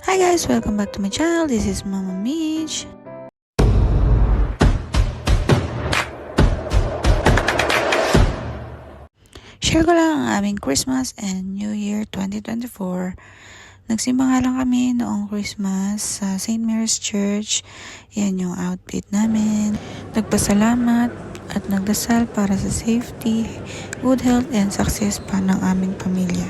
Hi guys, welcome back to my channel. This is Mama Mitch. Share ko lang ang aming Christmas and New Year 2024. Nagsimba nga lang kami noong Christmas sa St. Mary's Church. Yan yung outfit namin. Nagpasalamat at nagdasal para sa safety, good health, and success pa ng aming pamilya.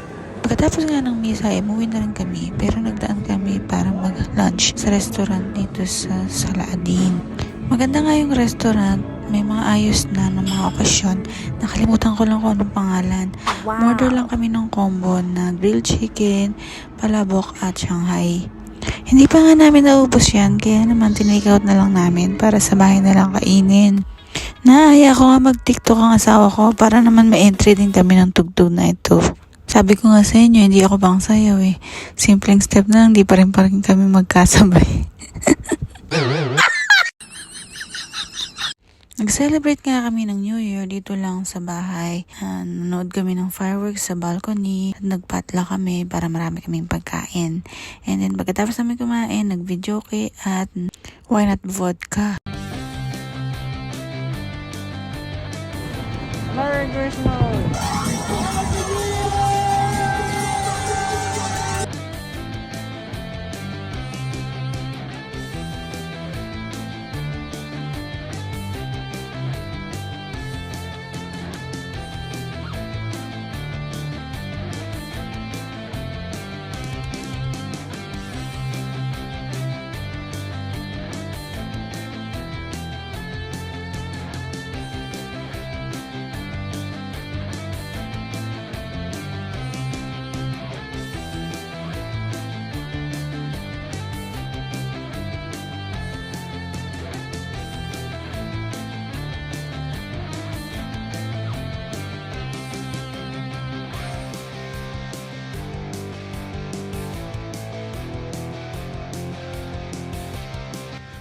Pagkatapos nga ng misa, umuwi na rin kami, pero nagdaan kami para mag-lunch sa restaurant dito sa Saladin. Maganda nga yung restaurant, may mga ayos na ng mga okasyon. Nakalimutan ko lang kung anong pangalan. Wow. Order lang kami ng combo na grilled chicken, palabok at Shanghai. Hindi pa nga namin naubos yan, kaya naman tinake out na lang namin para sa bahay na lang kainin. Naaya ko nga mag-tiktok ang asawa ko para naman ma-entry din kami ng tugtog na ito. Sabi ko nga sa inyo, hindi ako bang sayaw eh. Simpleng step na lang, di pa rin kami magkasabay. Nag-celebrate nga kami ng New Year dito lang sa bahay. Nanood kami ng fireworks sa balcony. At nagpatla kami para marami kaming pagkain. And then pagkatapos namin kumain, nag-videoke at why not vodka. Merry Christmas!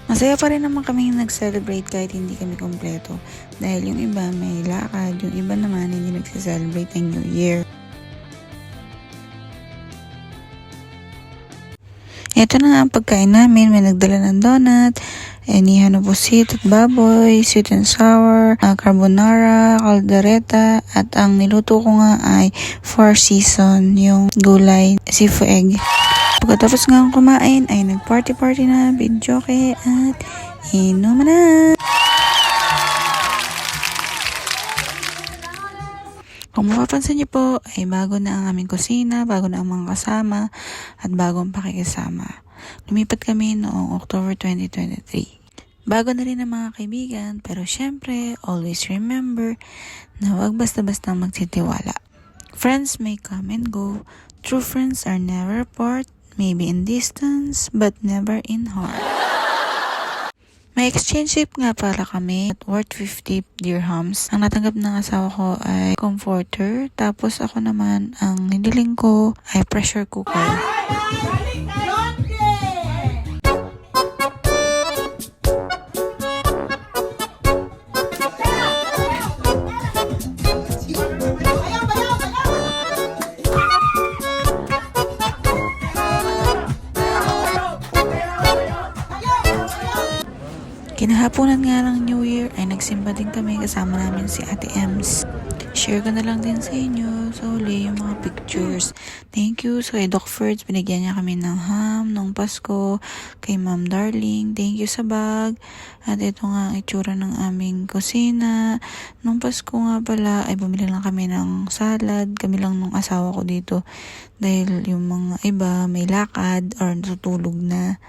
Masaya pa rin naman kami nag-celebrate kahit hindi kami kompleto. Dahil yung iba may lakad, yung iba naman hindi nag-celebrate ng New Year. Ito na nga ang pagkain namin. May nagdala ng donut, inihaw na pusit at baboy, sweet and sour, carbonara, caldereta, at ang niluto ko nga ay 4 season, yung gulay, sifu egg. Pagkatapos nga kumain ay nag-party na, videoke at inuman na. Kung mapapansin niyo po ay bago na ang aming kusina, bago na ang mga kasama at bagong pakikisama. Lumipat kami noong October 2023. Bago na rin ang mga kaibigan, pero syempre, always remember na huwag basta-basta magtitiwala. Friends may come and go. True friends are never apart. Maybe in distance, but never in heart. May exchange gift nga para kami at worth 50 dirhams. Ang natanggap ng asawa ko ay comforter. Tapos ako naman, ang hiniling ko ay pressure cooker. Kinahaponan nga ng New Year ay nagsimba din kami kasama namin si Ate Ems. Share ko na lang din sa inyo sa huli yung mga pictures. Thank you sa kay Doc Ferds, binigyan niya kami ng ham nung Pasko. Kay Ma'am Darling, thank you sa bag. At ito nga ang itsura ng aming kusina. Nung Pasko nga pala ay bumili lang kami ng salad. Kami lang nung asawa ko dito dahil yung mga iba may lakad or natutulog na.